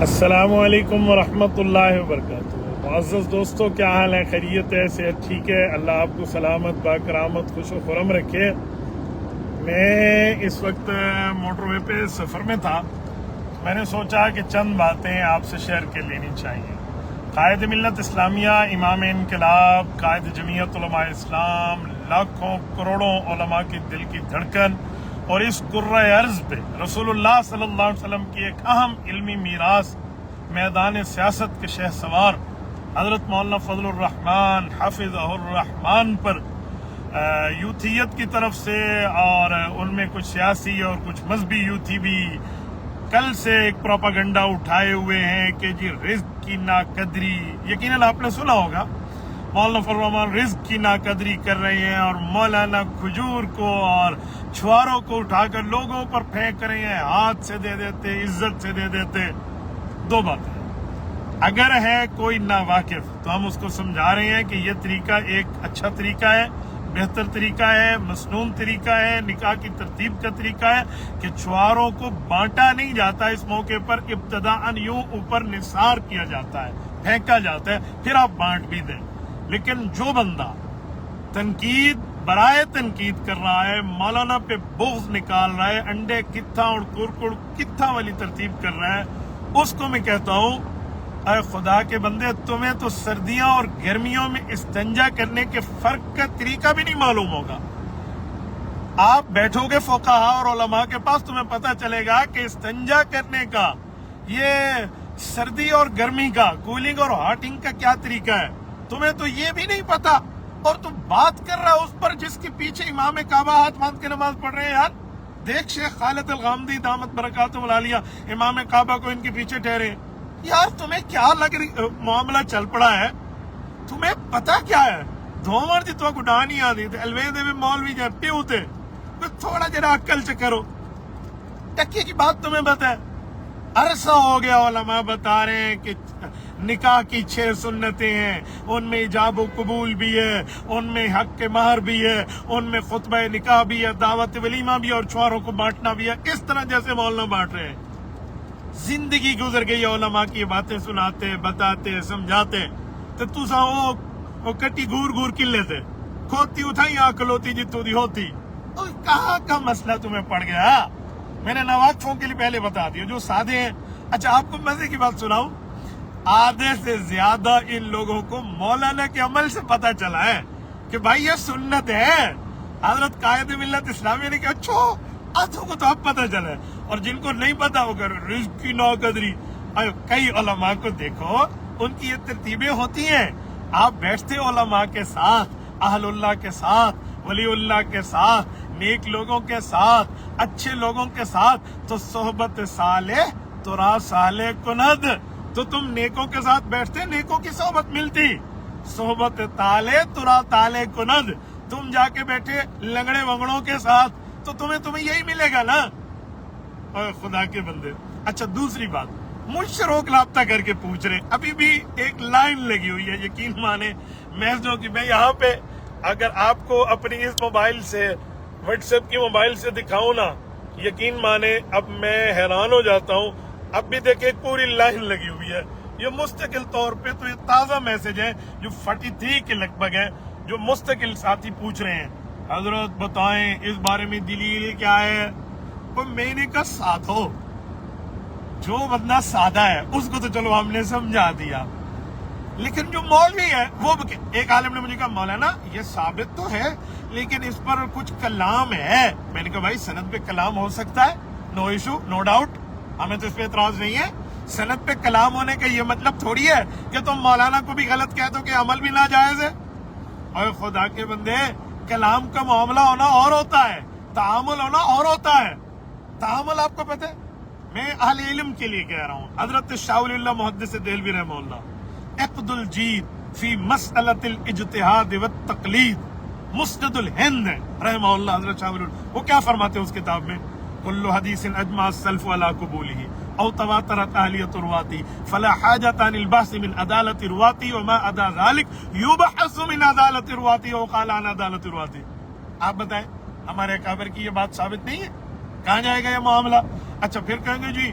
السلام علیکم ورحمۃ اللہ وبرکاتہ۔ معزز دوستو، کیا حال ہے؟ خیریت ہے؟ صحت ٹھیک ہے؟ اللہ آپ کو سلامت باکرامت خوش و خرم رکھے۔ میں اس وقت موٹر وے پہ سفر میں تھا، میں نے سوچا کہ چند باتیں آپ سے شیئر کر لینی چاہیے۔ قائد ملت اسلامیہ، امام انقلاب، قائد جمعیت علماء اسلام، لاکھوں کروڑوں علماء کی دل کی دھڑکن اور اس کرۂ ارض پہ رسول اللہ صلی اللہ علیہ وسلم کی ایک اہم علمی میراث، میدان سیاست کے شہ سوار حضرت مولانا فضل الرحمان حافظہ الرحمان پر یوتھیت کی طرف سے اور ان میں کچھ سیاسی اور کچھ مذہبی یوتھی بھی کل سے ایک پروپیگنڈا اٹھائے ہوئے ہیں کہ جی رزق کی ناقدری، یقیناً آپ نے سنا ہوگا، مولانا فضل الرحمان رزق کی ناقدری کر رہے ہیں اور مولانا کھجور کو اور چھواروں کو اٹھا کر لوگوں پر پھینک رہے ہیں، ہاتھ سے دے دیتے، عزت سے دے دیتے۔ دو باتیں، اگر ہے کوئی ناواقف تو ہم اس کو سمجھا رہے ہیں کہ یہ طریقہ ایک اچھا طریقہ ہے، بہتر طریقہ ہے، مسنون طریقہ ہے، نکاح کی ترتیب کا طریقہ ہے کہ چھواروں کو بانٹا نہیں جاتا، اس موقع پر ابتداءً یوں اوپر نثار کیا جاتا ہے، پھینکا جاتا ہے، پھر آپ بانٹ بھی دیں۔ لیکن جو بندہ تنقید برائے تنقید کر رہا ہے، مولانا پہ بغض نکال رہا ہے، انڈے کتھا اور کرکڑ کتھا والی ترتیب کر رہا ہے، اس کو میں کہتا ہوں اے خدا کے بندے، تمہیں تو سردیاں اور گرمیوں میں استنجا کرنے کے فرق کا طریقہ بھی نہیں معلوم ہوگا۔ آپ بیٹھو گے فقہاء اور علماء کے پاس، تمہیں پتہ چلے گا کہ استنجا کرنے کا، یہ سردی اور گرمی کا، کولنگ اور ہاٹنگ کا کیا طریقہ ہے، تمہیں تو یہ بھی نہیں پتا، اور تم بات کر رہا اس پر جس کے پیچھے امام کعبہ ہاتھ باندھ کے نماز پڑھ رہے ہیں۔ یار دیکھ، شیخ خالد الغامدی دامت برکاتہ العالیہ امام کعبہ کو ان کے پیچھے ٹھہرے۔ یار تمہیں کیا لگ رہی معاملہ چل پڑا ہے، تمہیں پتا کیا ہے؟ دھومر جی تو گڈانی آدھی تھے، الویدے میں مولوی جائے پیو تھے، تھوڑا جرا عقل سے کرو، ٹکی کی بات تمہیں بتا ہے۔ عرصہ ہو گیا علماء بتا رہے ہیں کہ نکاح کی 6 سنتیں ہیں، ان میں ایجاب و قبول بھی ہے، ان میں حق کے مہر بھی ہے، ان میں خطبہ نکاح بھی ہے، دعوت ولیمہ بھی ہے، اور چھواروں کو بانٹنا بھی ہے۔ اس طرح جیسے مولانا بانٹ رہے ہیں، زندگی گزر گئی علماء کی باتیں سناتے، بتاتے، سمجھاتے، تو تسا وہ کٹی گور گور کلے تھے، کھوتی اٹھائی آکلوتی جتو دی ہوتی۔ کہاں کا مسئلہ تمہیں پڑ گیا؟ میں نے نواقفوں کے لیے پہلے بتا دیا جو سادے ہیں۔ اچھا آپ کو مزے کی بات سناؤں، آدھے سے زیادہ ان لوگوں کو مولانا کے عمل سے پتا چلا ہے کہ بھائی یہ سنت ہے، حضرت قائد ملت اسلامیہ نے کہا چھو، آدھوں کو تو اب پتا چلا ہے، اور جن کو نہیں پتا وہ کہہ رہے رزق کی ناقدری۔ کئی علماء کو دیکھو، ان کی یہ ترتیبیں ہوتی ہیں، آپ بیٹھتے علماء کے ساتھ، اہل اللہ کے ساتھ، ولی اللہ کے ساتھ، نیک لوگوں کے ساتھ، اچھے لوگوں کے ساتھ، تو صحبت صالح ترا صالح کند، تو تم نیکوں کے ساتھ بیٹھتے، نیکوں کی صحبت ملتی۔ صحبت طالع ترا طالع کند، تم جا کے بیٹھے لنگڑے وگڑوں کے ساتھ تو تمہیں یہی ملے گا نا۔ اور خدا کے بندے، اچھا دوسری بات، مجھ سے روک رابطہ کر کے پوچھ رہے، ابھی بھی ایک لائن لگی ہوئی ہے، یقین مانے محض کہ میں یہاں پہ اگر آپ کو اپنی اس موبائل سے، واٹس ایپ کی موبائل سے دکھاؤں نا، یقین مانے اب میں حیران ہو جاتا ہوں۔ اب بھی دیکھیں پوری لائن لگی ہوئی ہے، یہ مستقل طور پہ تو یہ تازہ میسج ہے جو 43 کے لگ بھگ ہے، جو مستقل ساتھی پوچھ رہے ہیں حضرت بتائیں اس بارے میں دلیل کیا ہے۔ تو میں نے کہا ساتھ ہو، جو بندہ سادہ ہے اس کو تو چلو ہم نے سمجھا دیا، لیکن جو مولوی ہے وہ، ایک عالم نے مجھے کہا مولانا یہ ثابت تو ہے لیکن اس پر کچھ کلام ہے۔ میں نے کہا بھائی سند پہ کلام ہو سکتا ہے، نو ایشو، نو ڈاؤٹ، ہمیں تو اس پہ اعتراض نہیں ہے۔ سند پہ کلام ہونے کا یہ مطلب تھوڑی ہے کہ تم مولانا کو بھی غلط کہہ دو کہ عمل بھی ناجائز ہے۔ اور خدا کے بندے، کلام کا معاملہ ہونا اور ہوتا ہے، تعامل ہونا اور ہوتا ہے۔ تعامل آپ کو پتہ ہے، میں اہل علم کے لیے کہہ رہا ہوں، حضرت شاہ ولی اللہ محدث دہلوی رحمہ اللہ، عقد الجید فی مسئلۃ الاجتہاد والتقلید، مسند الہند ہے رحمہ اللہ حضرت شاہ ولی اللہ، وہ کیا فرماتے ہیں اس کتاب میں؟ کل حدیث اجمع السلف علی قبولہ او تواترت اہلیت رواتی فلا حاجۃ عن البحث من عدالت رواتی وما عدا ذلک یبحث من عدالت رواتی او قال عن عدالت رواتی۔ آپ بتائیں، ہمارے اکابر کی یہ بات ثابت نہیں ہے؟ کہاں جائے گا یہ معاملہ؟ اچھا پھر کہیں گے جی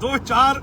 2-4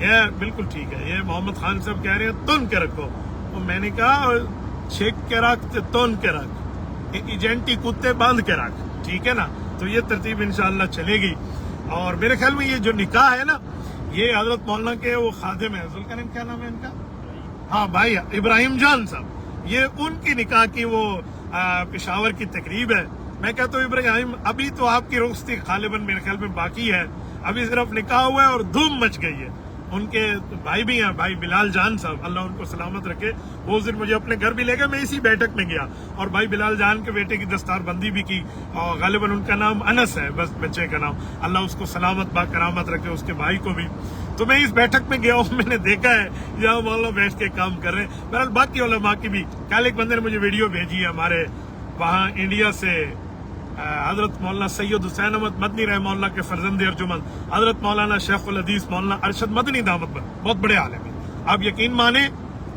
یہ بالکل ٹھیک ہے، یہ محمد خان صاحب کہہ رہے ہیں تن کے رکھو، تو میں نے کہا چھک کے رکھ تن کے رکھ، ایجنٹی کتے باندھ کے رکھ، ٹھیک ہے نا؟ تو یہ ترتیب انشاءاللہ چلے گی۔ اور میرے خیال میں یہ جو نکاح ہے نا، یہ حضرت مولانا کے وہ خادم ہیں، ذوالکریم کیا نام ہے ان کا؟ ہاں بھائی ابراہیم جان صاحب، یہ ان کی نکاح کی وہ پشاور کی تقریب ہے۔ میں کہتا ہوں ابراہیم، ابھی تو آپ کی رخصتی غالباً میرے خیال میں باقی ہے، ابھی صرف نکاح ہوا ہے اور دھوم مچ گئی ہے۔ ان کے بھائی بھی ہیں، بھائی بلال جان صاحب، اللہ ان کو سلامت رکھے، وہ اس دن مجھے اپنے گھر بھی لے گئے، میں اسی بیٹھک میں گیا اور بھائی بلال جان کے بیٹے کی دستار بندی بھی کی، اور غالباً ان کا نام انس ہے، بس بچے کا نام، اللہ اس کو سلامت با کرامت رکھے، اس کے بھائی کو بھی۔ تو میں اس بیٹھک میں گیا ہوں، میں نے دیکھا ہے جہاں مولانا بیٹھ کے کام کر رہے ہیں۔ بہرحال باقی علماء کی بھی، کل ایک بندے نے مجھے ویڈیو بھیجی ہے ہمارے وہاں انڈیا سے، حضرت مولانا سید حسین احمد مدنی رحمہ اللہ کے فرزند ارجمند حضرت مولانا شیخ الحدیث مولانا ارشد مدنی دامت پر، بہت بڑے عالم ہیں، آپ یقین مانیں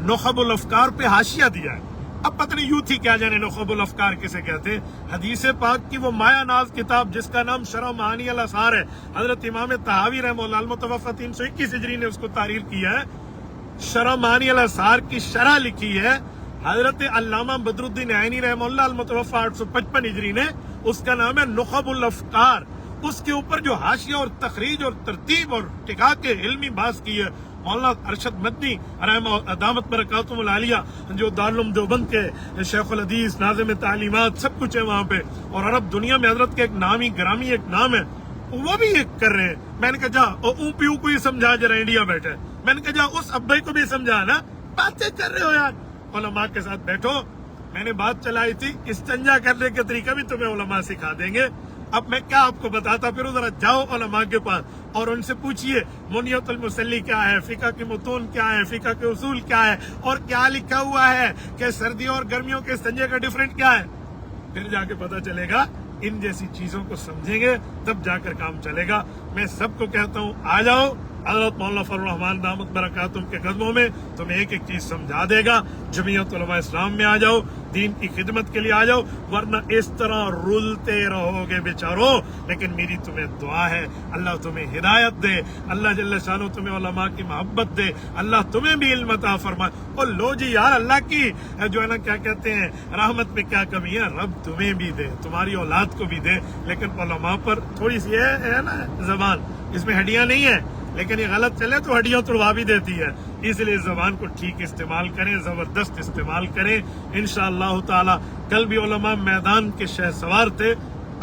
نخب الافکار پہ حاشیہ دیا ہے۔ اب پتہ نہیں یوں تھی کیا جانے نخب الافکار کسے کہتے ہیں۔ حدیث پاک کی وہ مایا ناز کتاب جس کا نام شرح معانی الاثار ہے، حضرت امام طحاوی رحمہ اللہ المتوفی 321 ہجری نے اس کو تحریر کیا ہے۔ شرح معانی الاثار کی شرح لکھی ہے حضرت علامہ بدر الدین عینی رحمہ اللہ المتوفی 855 ہجری نے، اس کا نام ہے نخب الافکار۔ اس کے اوپر جو حاشیہ اور تخریج اور ترتیب اور ٹکا کے علمی بحث کی ہے مولانا ارشد مدنی رحمہ دامت برکاتہم العالیہ، جو دارالعلوم دیوبند کے شیخ الحدیث ناظم تعلیمات سب کچھ ہے وہاں پہ، اور عرب دنیا میں حضرت کے ایک نامی گرامی ایک نام ہے، وہ بھی ایک کر رہے ہیں۔ میں نے کہا جا اون پیو کو ہی سمجھا جرا انڈیا بیٹھے، میں نے کہا جا اس ابے کو بھی سمجھا نا، باتیں کر رہے ہو یار، علماء کے ساتھ بیٹھو۔ میں نے بات چلائی تھی استنجا کرنے کا طریقہ بھی تمہیں علماء سکھا دیں گے۔ اب میں کیا آپ کو بتاتا پھر ذرا جاؤ علماء کے پاس اور ان سے پوچھئے منیت المصلی کیا ہے، فقہ کے متون کیا ہے، فقہ کے اصول کیا ہے، اور کیا لکھا ہوا ہے کہ سردیوں اور گرمیوں کے استنجے کا ڈیفرنٹ کیا ہے، پھر جا کے پتا چلے گا۔ ان جیسی چیزوں کو سمجھیں گے تب جا کر کام چلے گا۔ میں سب کو کہتا ہوں آ جاؤ حضرت مولانا فضل الرحمان دامت برکاتہم کے قدموں میں، تمہیں ایک ایک چیز سمجھا دے گا۔ جمعیت علماء اسلام میں آ جاؤ، دین کی خدمت کے لیے آ جاؤ، ورنہ اس طرح رولتے رہو گے بیچارو۔ لیکن میری تمہیں دعا ہے اللہ تمہیں ہدایت دے، اللہ جل شانہ تمہیں علماء کی محبت دے، اللہ تمہیں بھی علم عطا فرمائے۔ اور لو جی یار، اللہ کی جو ہے نا کیا کہتے ہیں رحمت میں کیا کمی ہے، رب تمہیں بھی دے، تمہاری اولاد کو بھی دے، لیکن علماء پر تھوڑی سی ہے نا زبان، اس میں ہڈیاں نہیں ہیں، لیکن یہ غلط چلے تو ہڈیاں توڑوا بھی دیتی ہے، اس لیے زبان کو ٹھیک استعمال کریں، زبردست استعمال کریں انشاءاللہ تعالی۔ کل بھی علماء میدان کے شہ سوار تھے،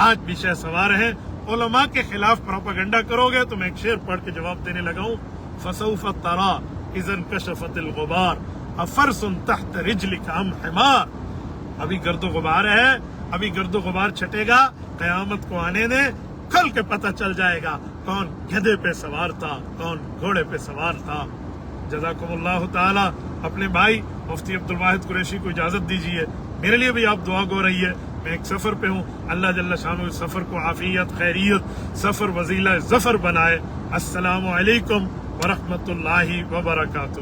آج بھی شہ سوار ہیں۔ علماء کے خلاف پروپیگنڈا کرو گے تو میں ایک شعر پڑھ کے جواب دینے لگا ہوں، فسوف ترى اذا انکشفت الغبار افرس تحت رجلک ام حمار۔ ابھی گرد و غبار ہے، ابھی گرد و غبار چھٹے گا، قیامت کو آنے دیں، کھل کے پتہ چل جائے گا کون گدھے پہ سوار تھا، کون گھوڑے پہ سوار تھا۔ جزاکم اللہ تعالی۔ اپنے بھائی مفتی عبد الواحد قریشی کو اجازت دیجیے، میرے لیے بھی آپ دعا گو رہی ہے، میں ایک سفر پہ ہوں، اللہ جل شانہ اس سفر کو عافیت خیریت سفر وسیلہ ظفر بنائے۔ السلام علیکم ورحمۃ اللہ وبرکاتہ۔